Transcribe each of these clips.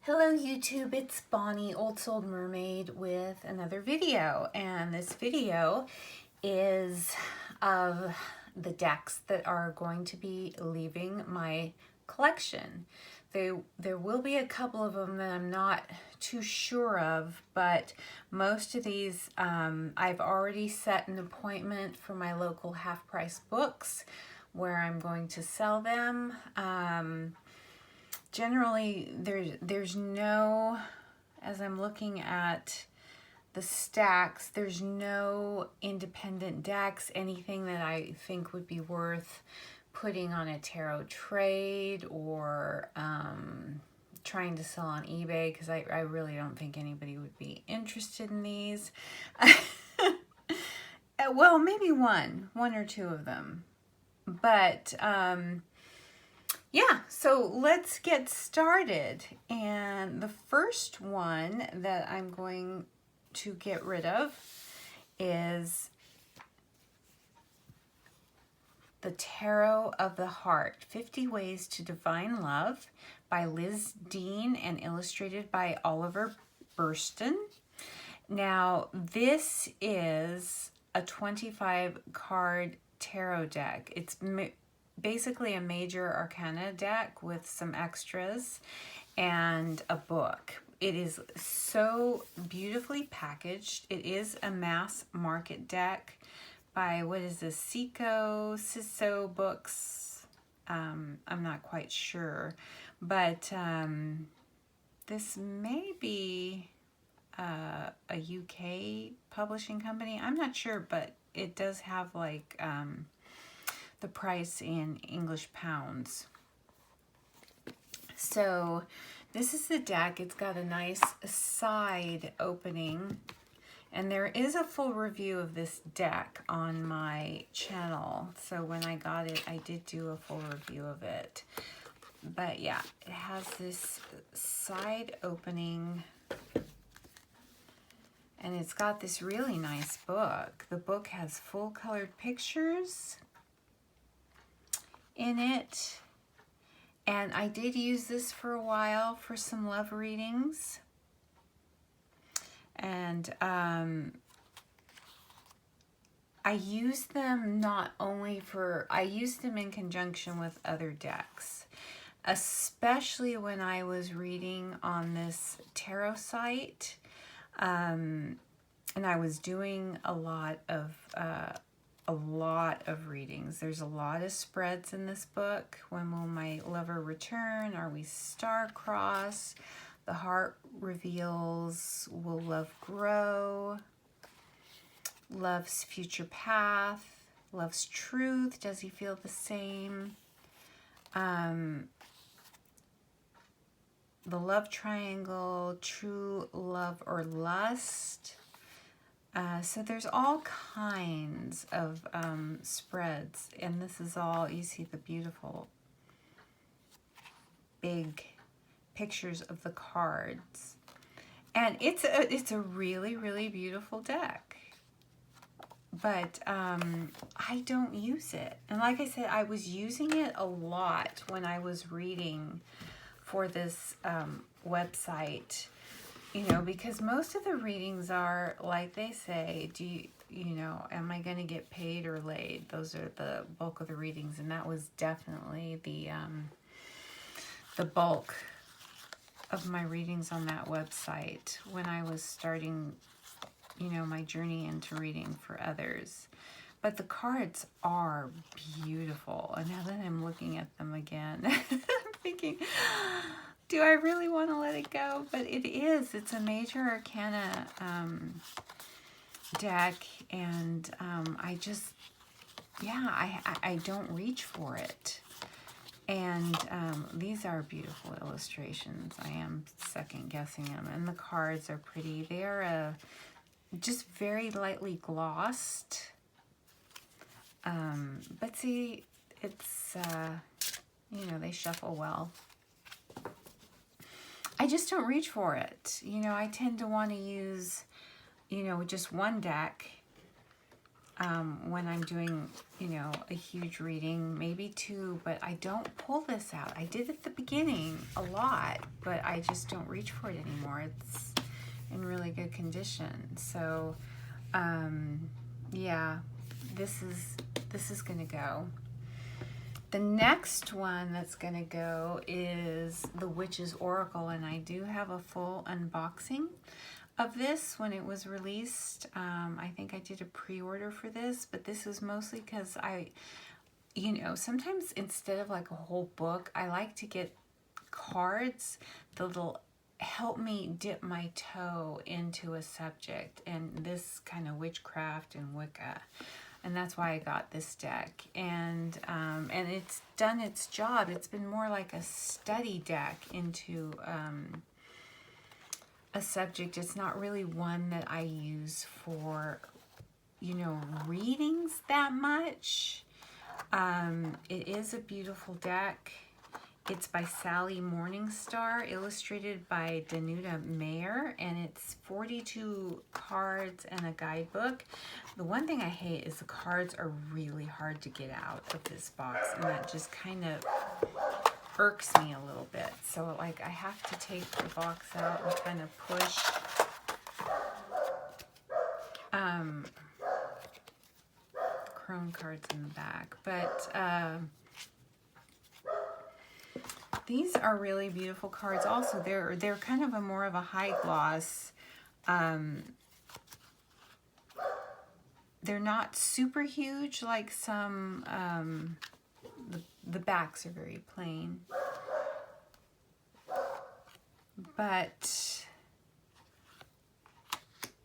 Hello YouTube, it's Bonnie, Old Soul Mermaid, with another video, and this video is of the decks that are going to be leaving my collection. There will be a couple of them that I'm not too sure of, but most of these I've already set an appointment for my local half-price books where I'm going to sell them. Generally, there's no, as I'm looking at the stacks, there's no independent decks, anything that I think would be worth putting on a tarot trade or trying to sell on eBay, because I really don't think anybody would be interested in these. Well, maybe one or two of them. But yeah, so let's get started. And the first one that I'm going to get rid of is the Tarot of the Heart, 50 Ways to Divine Love by Liz Dean and illustrated by Oliver Burston. Now, this is a 25 card tarot deck. It's basically a major arcana deck with some extras and a book. It is so beautifully packaged. It is a mass market deck by, what is this, Ciso Books. I'm not quite sure, but this may be a UK publishing company. I'm not sure, but it does have like the price in English pounds. So this is the deck. It's got a nice side opening, and there is a full review of this deck on my channel. So when I got it, I did do a full review of it. But yeah, it has this side opening, and it's got this really nice book. The book has full colored pictures in it, and I did use this for a while for some love readings, and I used them not only for, I used them in conjunction with other decks, especially when I was reading on this tarot site, and I was doing a lot of readings. There's a lot of spreads in this book. When will my lover return? Are we star-crossed? The heart reveals. Will love grow? Love's future path. Love's truth. Does he feel the same? The love triangle. True love or lust. So there's all kinds of spreads, and this is all, you see the beautiful big pictures of the cards, and it's a really, really beautiful deck, but I don't use it. And like I said, I was using it a lot when I was reading for this website. You know, because most of the readings are, like they say, am I going to get paid or laid? Those are the bulk of the readings, and that was definitely the bulk of my readings on that website when I was starting, my journey into reading for others. But the cards are beautiful, and now that I'm looking at them again, I'm thinking, do I really want to let it go? But it is. It's a major arcana deck, and I just, yeah, I don't reach for it. And these are beautiful illustrations. I am second guessing them, and the cards are pretty. They are just very lightly glossed. But see, it's, they shuffle well. I just don't reach for it. I tend to want to use, just one deck when I'm doing, you know, a huge reading, maybe 2, but I don't pull this out. I did at the beginning a lot, but I just don't reach for it anymore. It's in really good condition. So, yeah, this is gonna go. The next one that's gonna go is the Witch's Oracle, and I do have a full unboxing of this when it was released. I think I did a pre-order for this, but this was mostly because you know, sometimes instead of like a whole book, I like to get cards that'll help me dip my toe into a subject, and this kind of witchcraft and Wicca. And that's why I got this deck. And it's done its job. It's been more like a study deck into a subject. It's not really one that I use for, you know, readings that much. It is a beautiful deck. It's by Sally Morningstar, illustrated by Danuta Mayer, and it's 42 cards and a guidebook. The one thing I hate is the cards are really hard to get out of this box, and that just kind of irks me a little bit. So, like, I have to take the box out and kind of push. Chrome cards in the back, but these are really beautiful cards. Also, they're kind of more of a high gloss. They're not super huge like some. The backs are very plain, but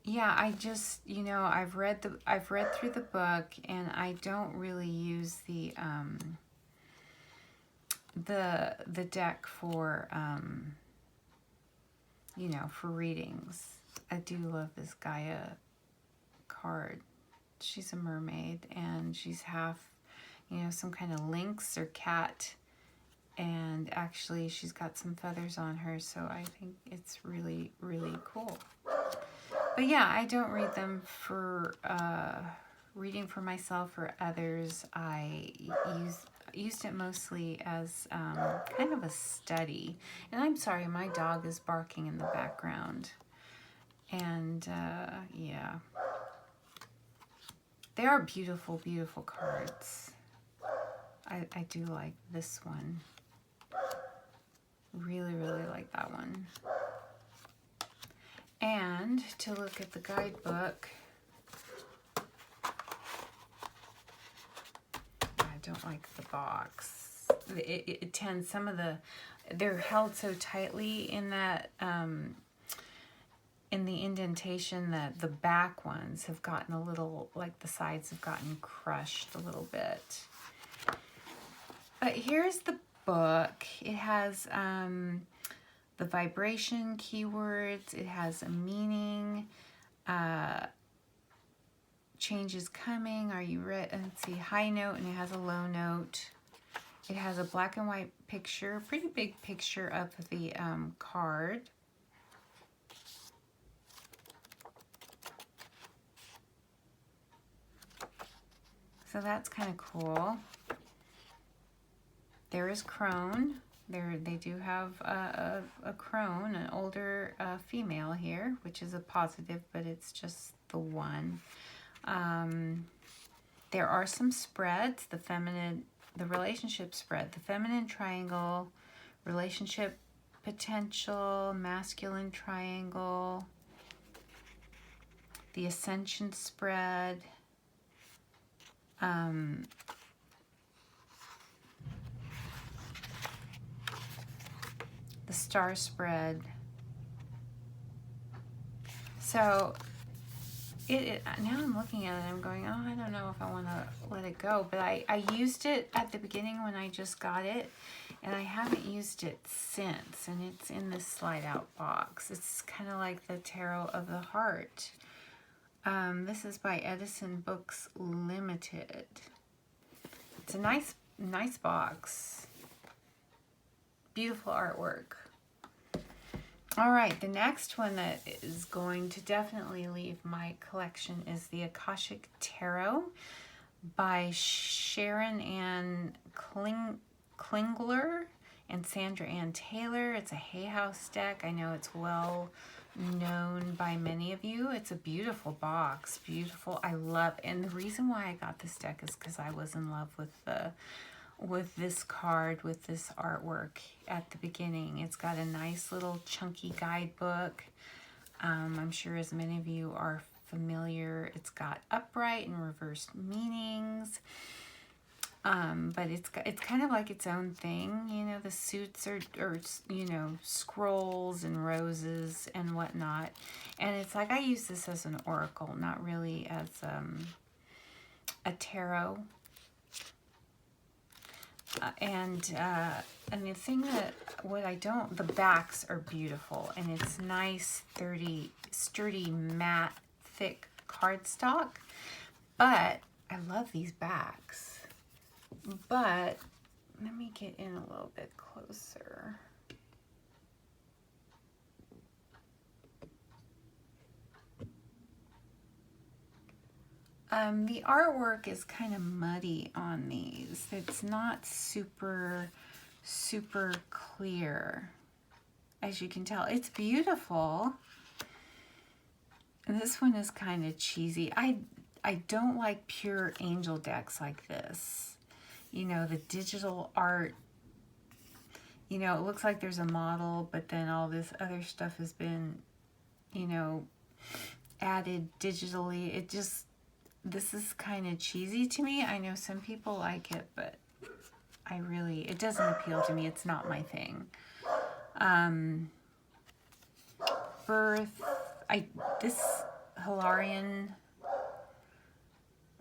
yeah, I just, you know, I've read through the book, and I don't really use the deck for you know, for readings. I do love this Gaia card. She's a mermaid, and she's half, you know, some kind of lynx or cat, and actually she's got some feathers on her, so I think it's really, really cool. But yeah, I don't read them for reading for myself or others. I used it mostly as kind of a study. And I'm sorry, my dog is barking in the background. And yeah, they are beautiful, beautiful cards. I do like this one. Really, really like that one. And to look at the guidebook, I don't like the box. It tends, some of they're held so tightly in that, in the indentation, that the back ones have gotten a little, like the sides have gotten crushed a little bit. But here's the book. It has the vibration keywords. It has a meaning. Change is coming. Are you ready? Let's see. High note, and it has a low note. It has a black and white picture, pretty big picture of the card. So that's kind of cool. There is crone. They do have a crone, an older female here, which is a positive, but it's just the one. There are some spreads, the relationship spread, the feminine triangle, relationship potential, masculine triangle, the ascension spread, the star spread. So now I'm looking at it and I'm going, oh, I don't know if I want to let it go. But I used it at the beginning when I just got it, and I haven't used it since. And it's in this slide out box. It's kind of like the Tarot of the Heart. This is by Edison Books Limited. It's a nice box. Beautiful artwork. All right, the next one that is going to definitely leave my collection is the Akashic Tarot by Sharon Ann Klingler and Sandra Ann Taylor. It's a Hay House deck. I know it's well known by many of you. It's a beautiful box, beautiful. I love, and the reason why I got this deck is because I was in love with this card, with this artwork at the beginning. It's got a nice little chunky guidebook. I'm sure as many of you are familiar, it's got upright and reversed meanings. But it's kind of like its own thing, you know. The suits are you know, scrolls and roses and whatnot, and it's like I use this as an oracle, not really as a tarot. And the thing that the backs are beautiful, and it's nice, sturdy, matte, thick cardstock. But I love these backs. But let me get in a little bit closer. The artwork is kind of muddy on these. It's not super clear, as you can tell. It's beautiful. And this one is kind of cheesy. I don't like pure angel decks like this. You know, the digital art, you know, it looks like there's a model, but then all this other stuff has been, you know, added digitally. This is kind of cheesy to me. I know some people like it, but it doesn't appeal to me. It's not my thing. This Hilarion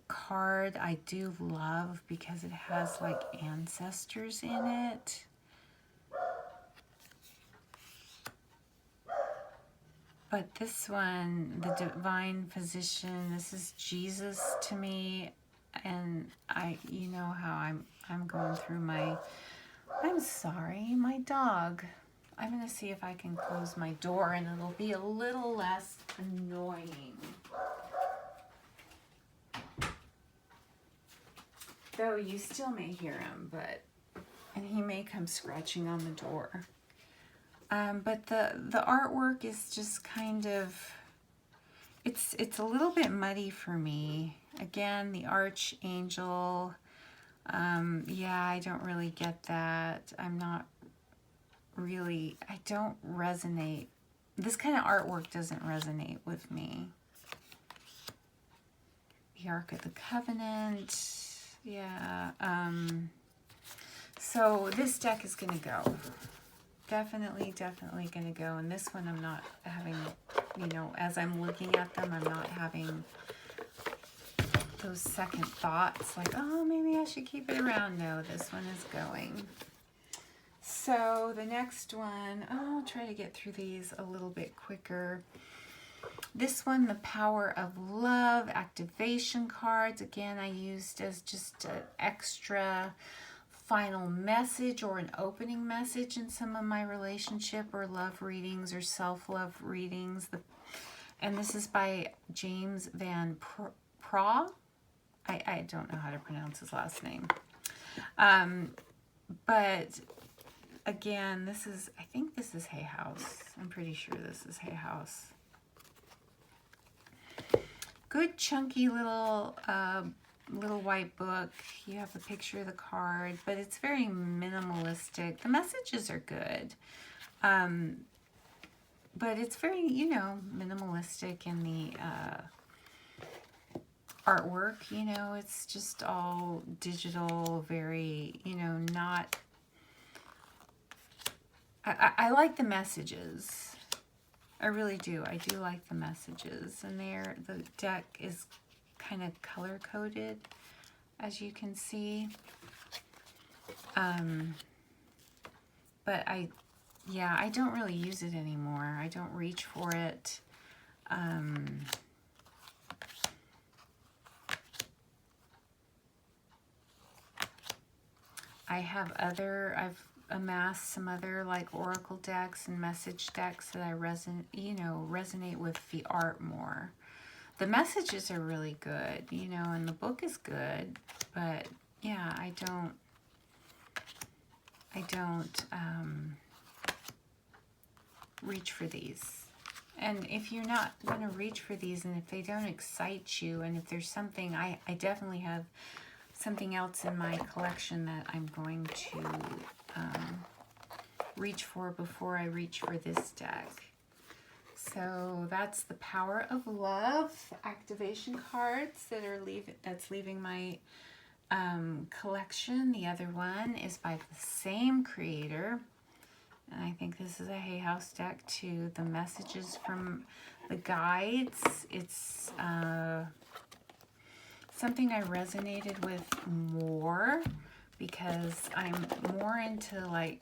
card I do love because it has like ancestors in it. But this one, the Divine Physician, this is Jesus to me, and you know how I'm going through I'm sorry, my dog. I'm gonna see if I can close my door and it'll be a little less annoying. Though you still may hear him, and he may come scratching on the door. But the artwork is just kind of, it's a little bit muddy for me. Again, the archangel, yeah, I don't really get that. I don't resonate. This kind of artwork doesn't resonate with me. The Ark of the Covenant, yeah. So this deck is going to go. Definitely going to go. And this one I'm not having, you know, as I'm looking at them, I'm not having those second thoughts like, oh, maybe I should keep it around. No, this one is going. So the next one, I'll try to get through these a little bit quicker. This one, the Power of Love, activation cards. Again, I used as just an extra final message or an opening message in some of my relationship or love readings or self-love readings. And this is by James Van Praagh. I don't know how to pronounce his last name. But again, I think this is Hay House. I'm pretty sure this is Hay House. Good chunky little white book. You have a picture of the card, but it's very minimalistic. The messages are good, but it's very, you know, minimalistic in the artwork. You know, it's just all digital, very, you know, not. I like the messages. I really do. I do like the messages, and the deck is kind of color coded, as you can see. But I don't really use it anymore. I don't reach for it. I have amassed some other like oracle decks and message decks that I resonate with the art more. The messages are really good, and the book is good, but yeah, I don't reach for these. And if you're not going to reach for these, and if they don't excite you, and if there's something, I definitely have something else in my collection that I'm going to reach for before I reach for this deck. So that's the Power of Love activation cards that's leaving my collection. The other one is by the same creator. And I think this is a Hay House deck too. The messages from the guides. It's something I resonated with more because I'm more into like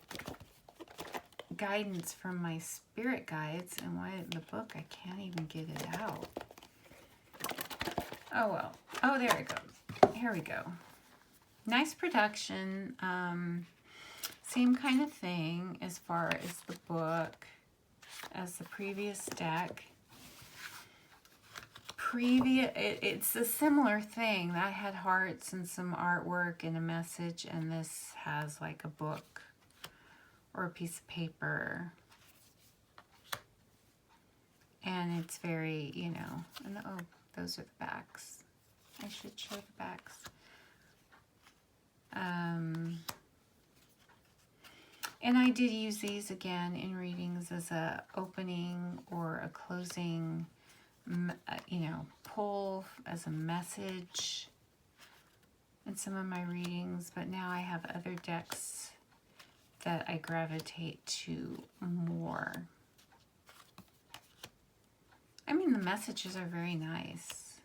guidance from my spirit guides. And why in the book I can't even get it out. Oh well. Oh, there it goes. Here we go. Nice production. Same kind of thing as far as the book as the previous deck. It's a similar thing. That had hearts and some artwork and a message, and this has like a book or a piece of paper. And it's very, and oh, those are the backs. I should show the backs. And I did use these again in readings as a opening or a closing, pull as a message in some of my readings. But now I have other decks that I gravitate to more. I mean, the messages are very nice,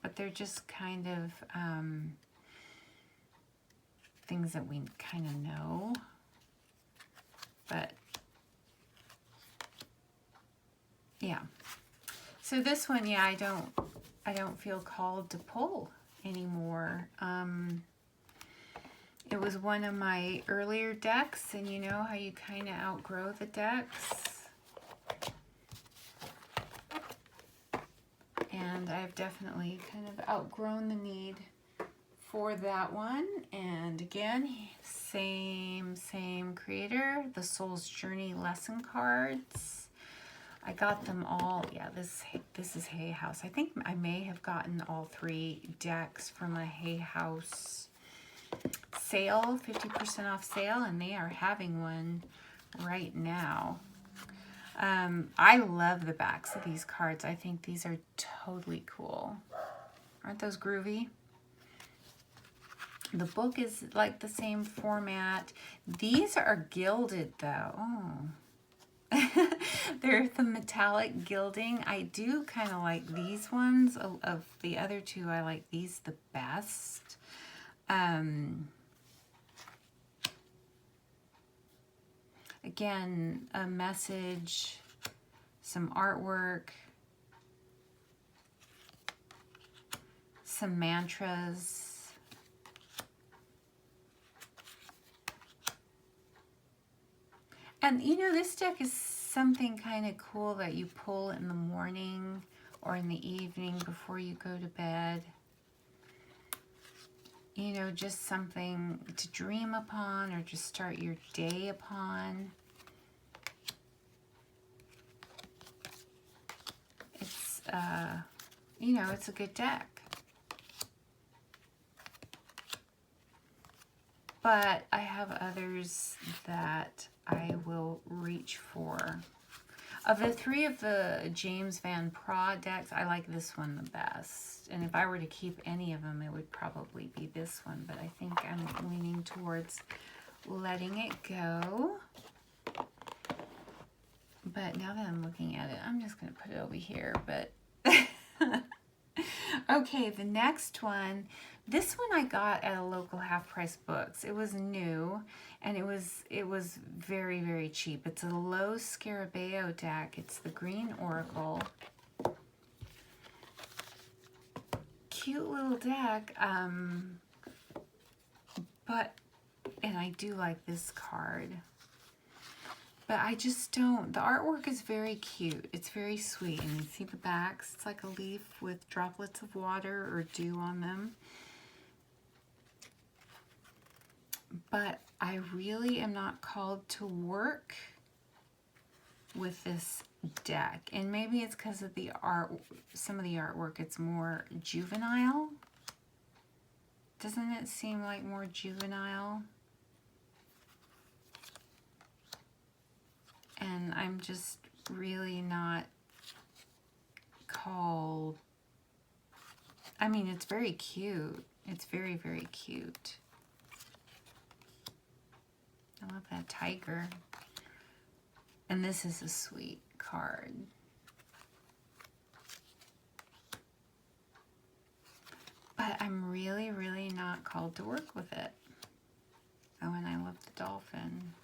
but they're just kind of things that we kind of know. But yeah, so this one, yeah, I don't feel called to pull anymore. It was one of my earlier decks, and you know how you kind of outgrow the decks. And I've definitely kind of outgrown the need for that one. And again, same creator, the Soul's Journey lesson cards. I got them all. Yeah, this is Hay House. I think I may have gotten all 3 decks from a Hay House sale, 50% off sale, and they are having one right now. I love the backs of these cards. I think these are totally cool. Aren't those groovy? The book is like the same format. These are gilded though. Oh. They're the metallic gilding. I do kind of like these ones. Of the other 2, I like these the best. Again, a message, some artwork, some mantras. And this deck is something kind of cool that you pull in the morning or in the evening before you go to bed. Just something to dream upon or just start your day upon. It's, it's a good deck. But I have others that I will reach for. Of the 3 of the James Van Praagh decks, I like this one the best. And if I were to keep any of them, it would probably be this one. But I think I'm leaning towards letting it go. But now that I'm looking at it, I'm just going to put it over here. But okay, the next one. This one I got at a local half-price books. It was new, and it was very, very cheap. It's a low Scarabeo deck. It's the Green Oracle. Cute little deck, but it and I do like this card. But I just don't. The artwork is very cute. It's very sweet. And you see the backs. It's like a leaf with droplets of water or dew on them. But I really am not called to work with this deck. And maybe it's because of the art, some of the artwork, it's more juvenile. Doesn't it seem like more juvenile? And I'm just really not called. I mean, it's very cute. It's very, very cute. I love that tiger. And this is a sweet card. But I'm really, really not called to work with it. Oh, and I love the dolphin.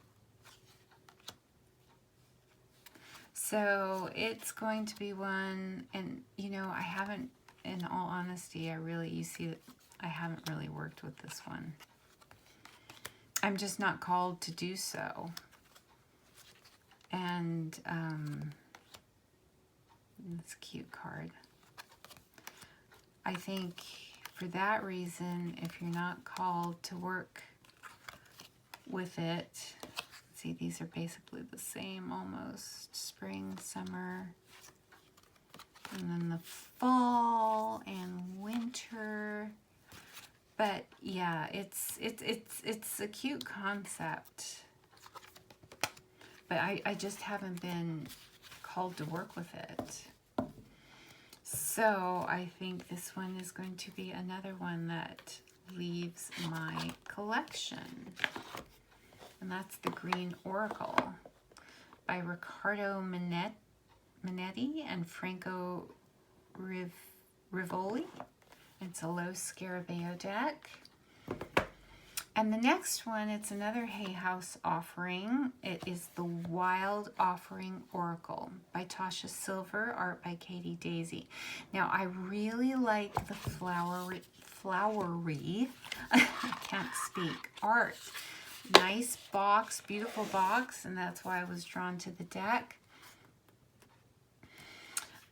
So it's going to be one, and you know, I haven't, in all honesty, you see that I haven't really worked with this one. I'm just not called to do so. And it's a cute card. I think for that reason, if you're not called to work with it, see, these are basically the same almost. Spring, summer, and then the fall and winter. But yeah, it's a cute concept. But I just haven't been called to work with it. So I think this one is going to be another one that leaves my collection. And that's the Green Oracle by Riccardo Minetti and Franco Rivoli. It's a low Scarabeo deck. And the next one, it's another Hay House offering. It is the Wild Offering Oracle by Tasha Silver, art by Katie Daisy. Now, I really like the flowery, I can't speak, art. Nice box, beautiful box, and that's why I was drawn to the deck.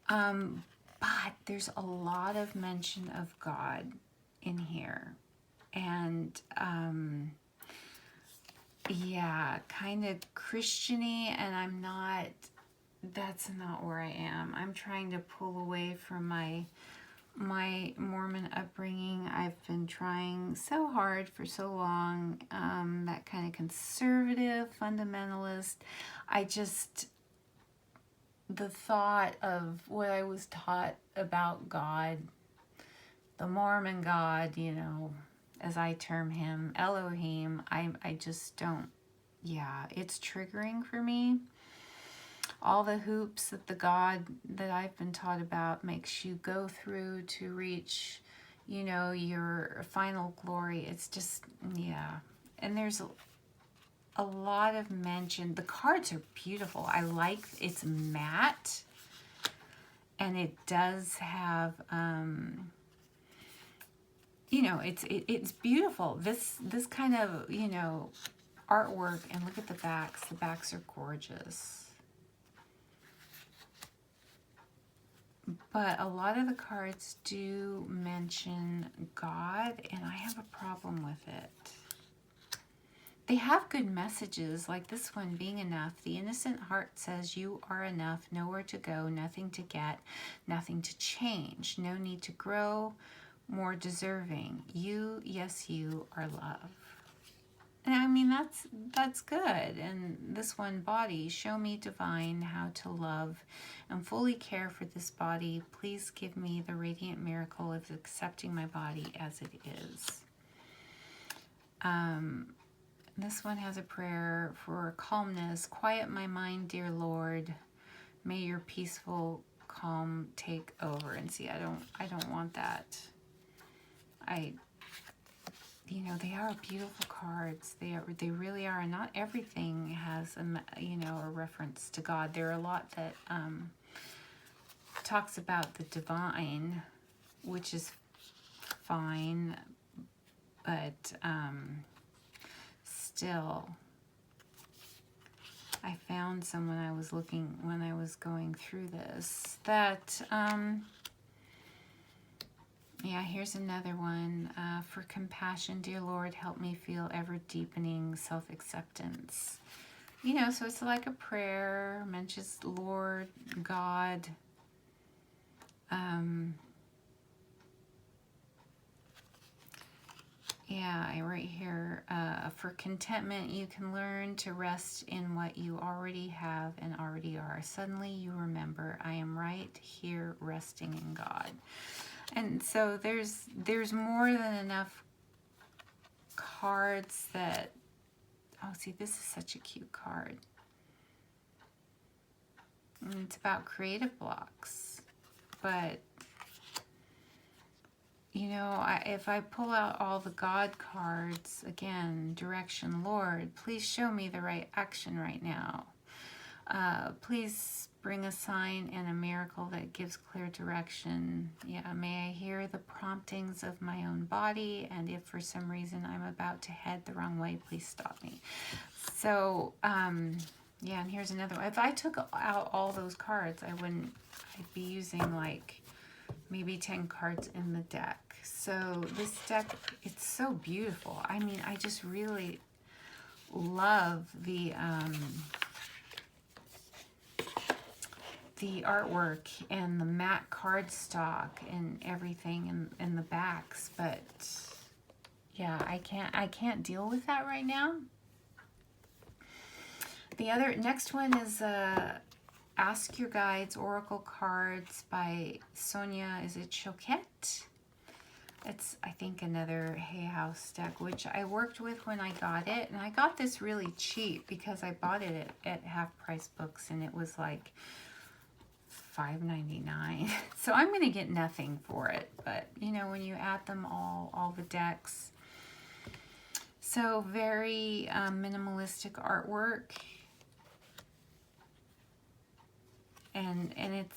But there's a lot of mention of God in here. And, yeah, kind of Christian-y, and I'm not, that's not where I am. I'm trying to pull away from my Mormon upbringing. I've been trying so hard for so long, that kind of conservative, fundamentalist. The thought of what I was taught about God, the Mormon God, you know, as I term him, Elohim, I just don't, yeah, it's triggering for me. All the hoops that the God that I've been taught about makes you go through to reach, you know, your final glory. It's just, yeah. And there's a lot of mention. The cards are beautiful. I like, it's matte. And it does have, you know, it's beautiful. This kind of, you know, artwork, and look at the backs. The backs are gorgeous. But a lot of the cards do mention God, and I have a problem with it. They have good messages, like this one, being enough. The innocent heart says you are enough, nowhere to go, nothing to get, nothing to change, no need to grow, more deserving. You, yes, you are love. And I mean, that's good. And this one, body, show me divine how to love and fully care for this body. Please give me the radiant miracle of accepting my body as it is. This one has a prayer for calmness. Quiet my mind, dear Lord. May your peaceful calm take over. And see, I don't want that. You know, they are beautiful cards. They really are. And not everything has you know, a reference to God. There are a lot that talks about the divine, which is fine, but still. I found some when I was going through this. That, yeah, here's another one. For compassion, dear Lord, help me feel ever deepening self-acceptance. You know, so it's like a prayer, mentions Lord, God. Yeah, right here, for contentment, you can learn to rest in what you already have and already are. Suddenly you remember, I am right here resting in God. And so there's more than enough cards that, oh, see, this is such a cute card. And it's about creative blocks. But you know, if I pull out all the God cards, again, direction, Lord, please show me the right action right now. Please bring a sign and a miracle that gives clear direction. Yeah, may I hear the promptings of my own body, and if for some reason I'm about to head the wrong way, please stop me. So, yeah, and here's another one. If I took out all those cards, I'd be using like maybe 10 cards in the deck. So this deck, it's so beautiful. I mean, I just really love the artwork and the matte cardstock and everything in the backs. But yeah, I can't deal with that right now. The next one is Ask Your Guides, Oracle Cards by Sonia, is it Choquette? It's, I think, another Hay House deck, which I worked with when I got it. And I got this really cheap because I bought it at Half Price Books, and it was like $5.99. So I'm going to get nothing for it. But, you know, when you add them all the decks. So very minimalistic artwork. And it's,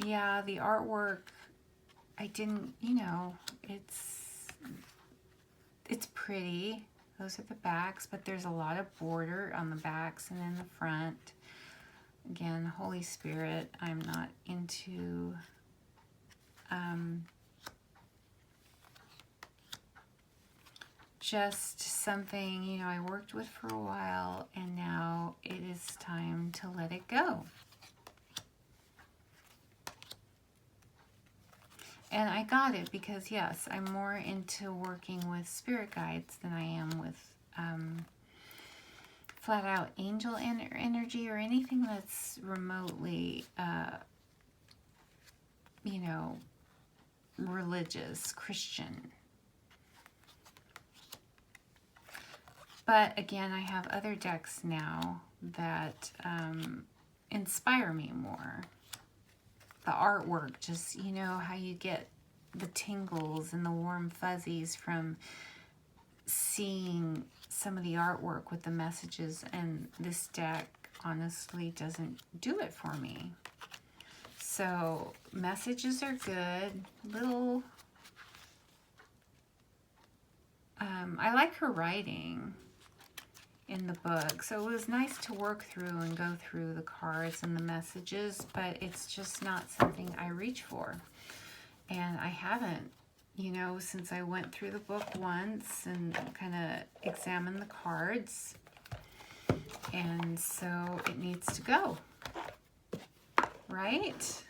yeah, the artwork, I didn't, you know, it's pretty. Those are the backs, but there's a lot of border on the backs and in the front. Again, Holy Spirit, I'm not into just something, you know, I worked with for a while, and now it is time to let it go. And I got it because, yes, I'm more into working with spirit guides than I am with flat out angel energy or anything that's remotely, you know, religious, Christian. But again, I have other decks now that inspire me more. The artwork, just, you know, how you get the tingles and the warm fuzzies from seeing some of the artwork with the messages, and this deck honestly doesn't do it for me. So messages are good. Little, I like her writing in the book, so it was nice to work through and go through the cards and the messages, but it's just not something I reach for. And I haven't, you know, since I went through the book once and kind of examined the cards, and so it needs to go, right?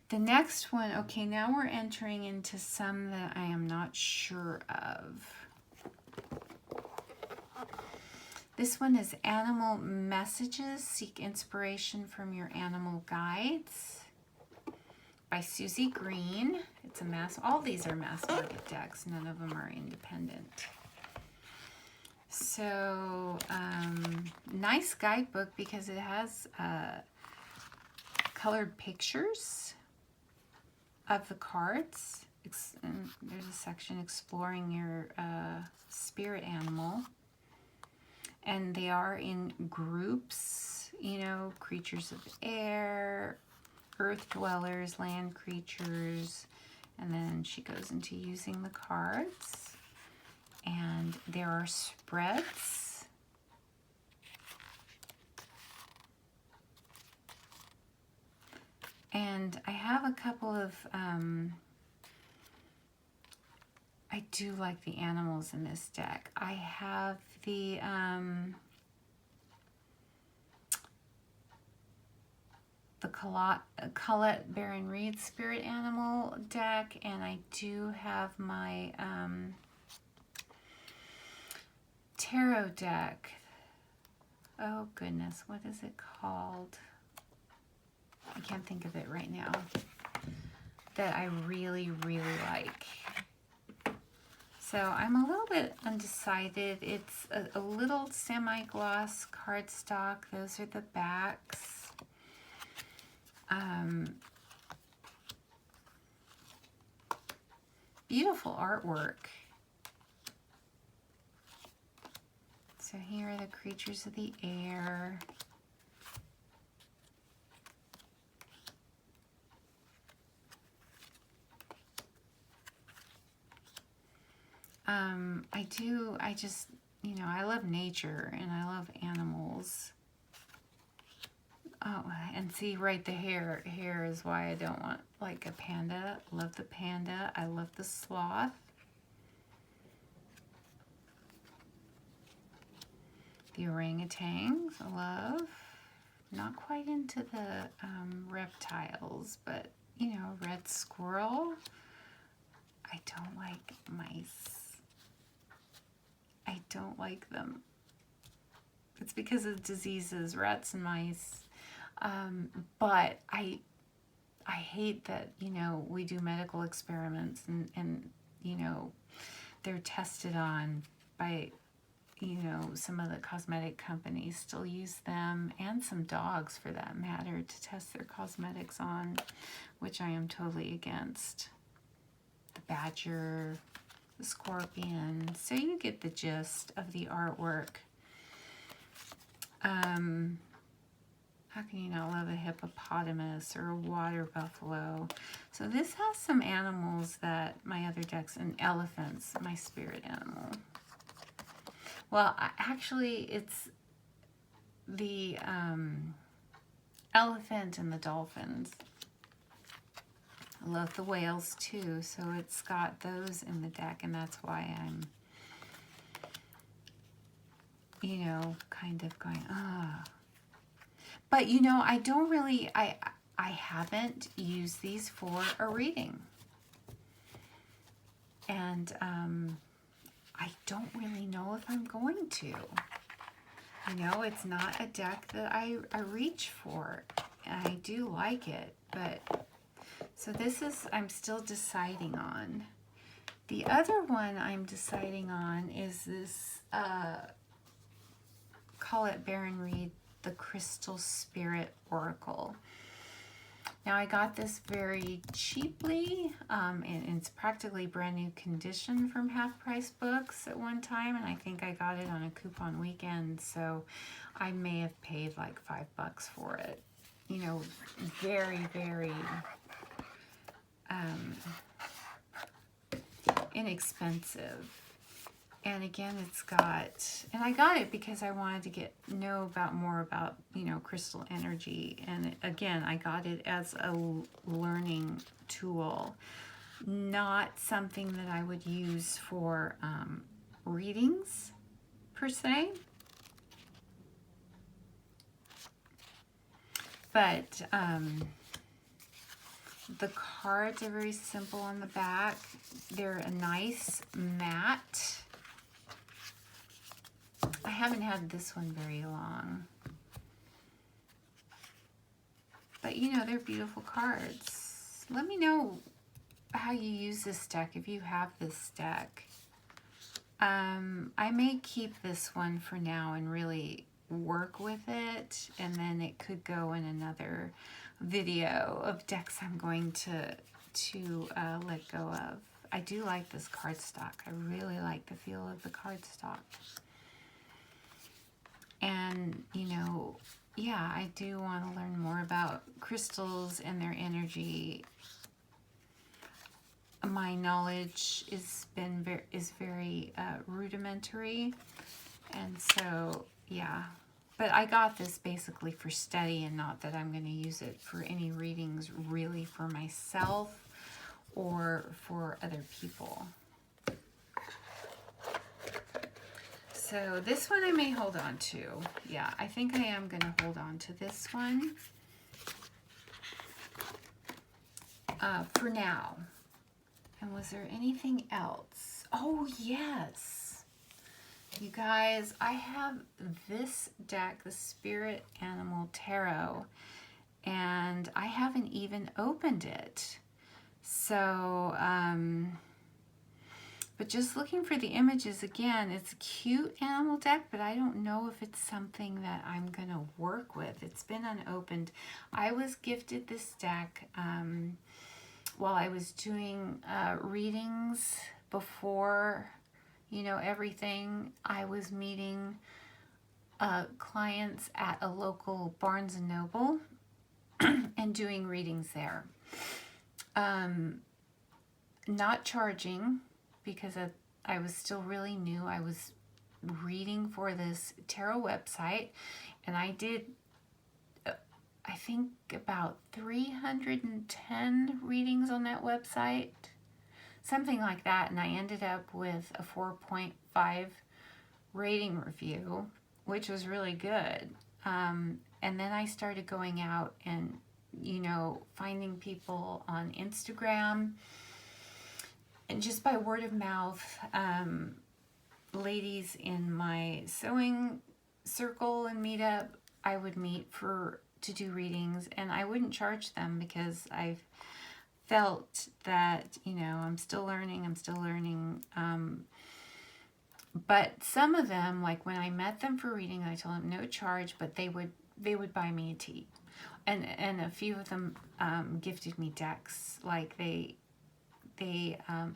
The next one, okay, now we're entering into some that I am not sure of. This one is Animal Messages. Seek inspiration from your animal guides by Susie Green. It's a mass, all these are mass market decks. None of them are independent. So, nice guidebook because it has colored pictures of the cards. And there's a section exploring your spirit animal. And they are in groups, you know, creatures of air, earth dwellers, land creatures. And then she goes into using the cards. and there are spreads. And I have a couple of, I do like the animals in this deck. I have the, Colette Baron Reed Spirit Animal deck, and I do have my tarot deck. Oh goodness, what is it called? I can't think of it right now. That I really, really like. So I'm a little bit undecided. It's a little semi-gloss cardstock. Those are the backs. Beautiful artwork. So here are the creatures of the air. I just, you know, I love nature and I love animals. Oh, and see, right, the hair. Hair is why I don't want, like, a panda. Love the panda. I love the sloth. The orangutans, I love. Not quite into the reptiles, but, you know, red squirrel. I don't like mice. I don't like them. It's because of diseases, rats and mice. But I hate that, you know, we do medical experiments and, you know, they're tested on by, you know, some of the cosmetic companies still use them, and some dogs for that matter, to test their cosmetics on, which I am totally against. The badger, the scorpion. So you get the gist of the artwork. How can you not love a hippopotamus or a water buffalo? So this has some animals that my other decks, and elephants, my spirit animal. Well, actually, it's the elephant and the dolphins. I love the whales too, so it's got those in the deck, and that's why I'm, you know, kind of going, ah. But, you know, I don't really, I haven't used these for a reading. And I don't really know if I'm going to. You know, it's not a deck that I reach for. And I do like it, but, so this is, I'm still deciding on. The other one I'm deciding on is this, Colette Baron Reed, the Crystal Spirit Oracle. Now I got this very cheaply, and it's practically brand new condition from Half Price Books at one time, and I think I got it on a coupon weekend, so I may have paid like $5 for it. You know, very, very inexpensive. And again, it's got, and I got it because I wanted to know more about, you know, crystal energy. And again, I got it as a learning tool, not something that I would use for readings per se. But the cards are very simple on the back. They're a nice matte. I haven't had this one very long. But, you know, they're beautiful cards. Let me know how you use this deck, if you have this deck. I may keep this one for now and really work with it, and then it could go in another video of decks I'm going to let go of. I do like this cardstock. I really like the feel of the cardstock. And, you know, yeah, I do want to learn more about crystals and their energy my knowledge is very rudimentary, and so yeah. But I got this basically for study, and not that I'm going to use it for any readings really for myself or for other people. So this one I may hold on to. Yeah, I think I am going to hold on to this one for now. And was there anything else? Oh, yes. You guys, I have this deck, the Spirit Animal Tarot, and I haven't even opened it. So, but just looking for the images again, it's a cute animal deck, but I don't know if it's something that I'm going to work with. It's been unopened. I was gifted this deck while I was doing readings before, you know, everything. I was meeting clients at a local Barnes & Noble and doing readings there. Not charging, because I was still really new. I was reading for this tarot website, and I did, I think, about 310 readings on that website, something like that, and I ended up with a 4.5 rating review, which was really good. And then I started going out and, you know, finding people on Instagram, and just by word of mouth, ladies in my sewing circle and meetup, I would meet to do readings, and I wouldn't charge them because I've felt that, you know, I'm still learning. But some of them, like when I met them for reading, I told them no charge, but they would buy me a tea, and a few of them gifted me decks. Like they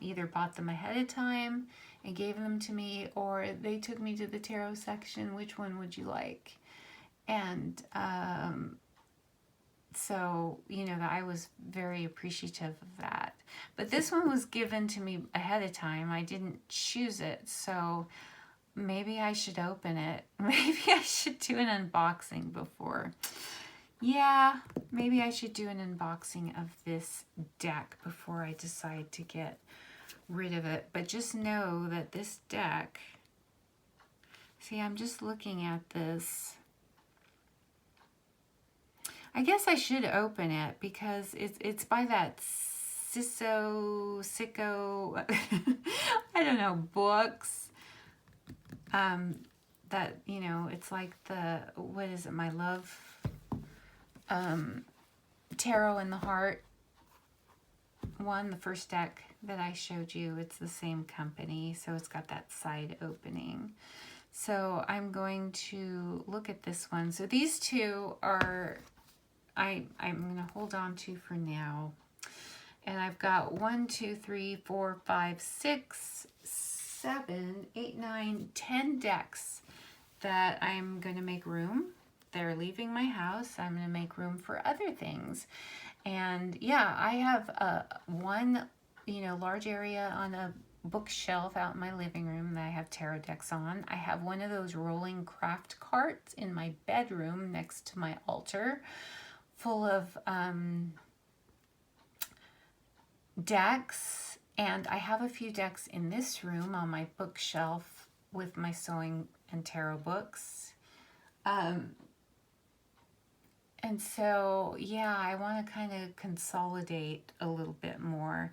either bought them ahead of time and gave them to me, or they took me to the tarot section. Which one would you like? And so, you know, I was very appreciative of that. But this one was given to me ahead of time. I didn't choose it, so maybe I should open it. Maybe I should do an unboxing before. Yeah, maybe I should do an unboxing of this deck before I decide to get rid of it. But just know that this deck, see, I'm just looking at this. I guess I should open it because it's by that Sicko, I don't know, books. That, you know, it's like the, what is it, My Love Tarot in the Heart one, the first deck that I showed you. It's the same company, so it's got that side opening. So I'm going to look at this one. So these two are, I'm going to hold on to for now. And I've got 1, 2, 3, 4, 5, 6, 7, 8, 9, 10 decks that I'm going to make room. They're leaving my house. I'm going to make room for other things. And yeah, I have one, you know, large area on a bookshelf out in my living room that I have tarot decks on. I have one of those rolling craft carts in my bedroom next to my altar, full of decks. And I have a few decks in this room on my bookshelf with my sewing and tarot books. And so, yeah, I want to kind of consolidate a little bit more.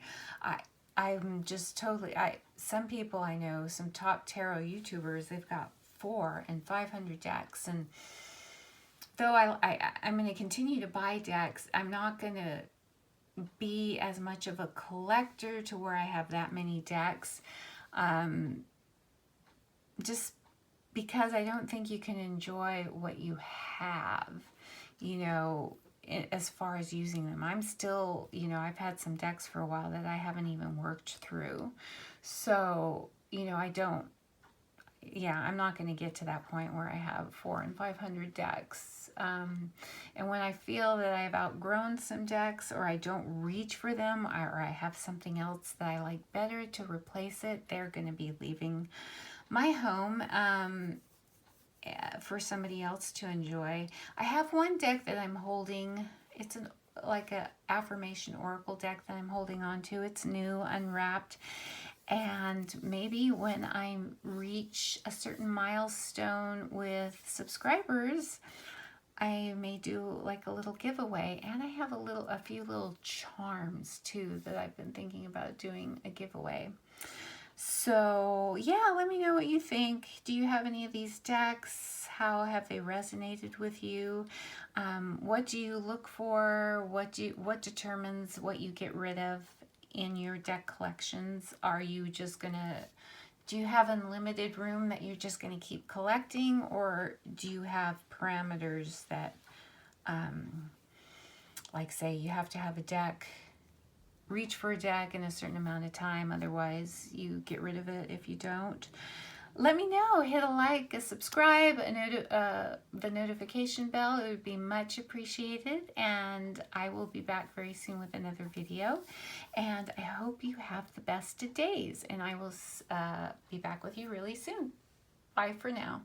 I'm just totally, some people I know, some top tarot YouTubers, they've got 400 and 500 decks. And though I'm going to continue to buy decks, I'm not going to be as much of a collector to where I have that many decks. Just because I don't think you can enjoy what you have, you know, as far as using them. I'm still, you know, I've had some decks for a while that I haven't even worked through. So, you know, I don't, yeah, I'm not going to get to that point where I have 400 and 500 decks. And when I feel that I've outgrown some decks, or I don't reach for them, or I have something else that I like better to replace it, they're going to be leaving my home for somebody else to enjoy. I have one deck that I'm holding. It's like a affirmation oracle deck that I'm holding on to. It's new, unwrapped. And maybe when I reach a certain milestone with subscribers, I may do like a little giveaway. And I have a few little charms too that I've been thinking about doing a giveaway. So yeah, let me know what you think. Do you have any of these decks? How have they resonated with you? What do you look for? What determines what you get rid of in your deck collections? Are you just gonna, do you have unlimited room that you're just gonna keep collecting, or do you have parameters that, like say you have to have a deck, reach for a deck in a certain amount of time, otherwise you get rid of it if you don't? Let me know. Hit a like, a subscribe, the notification bell. It would be much appreciated. And I will be back very soon with another video. And I hope you have the best of days. And I will be back with you really soon. Bye for now.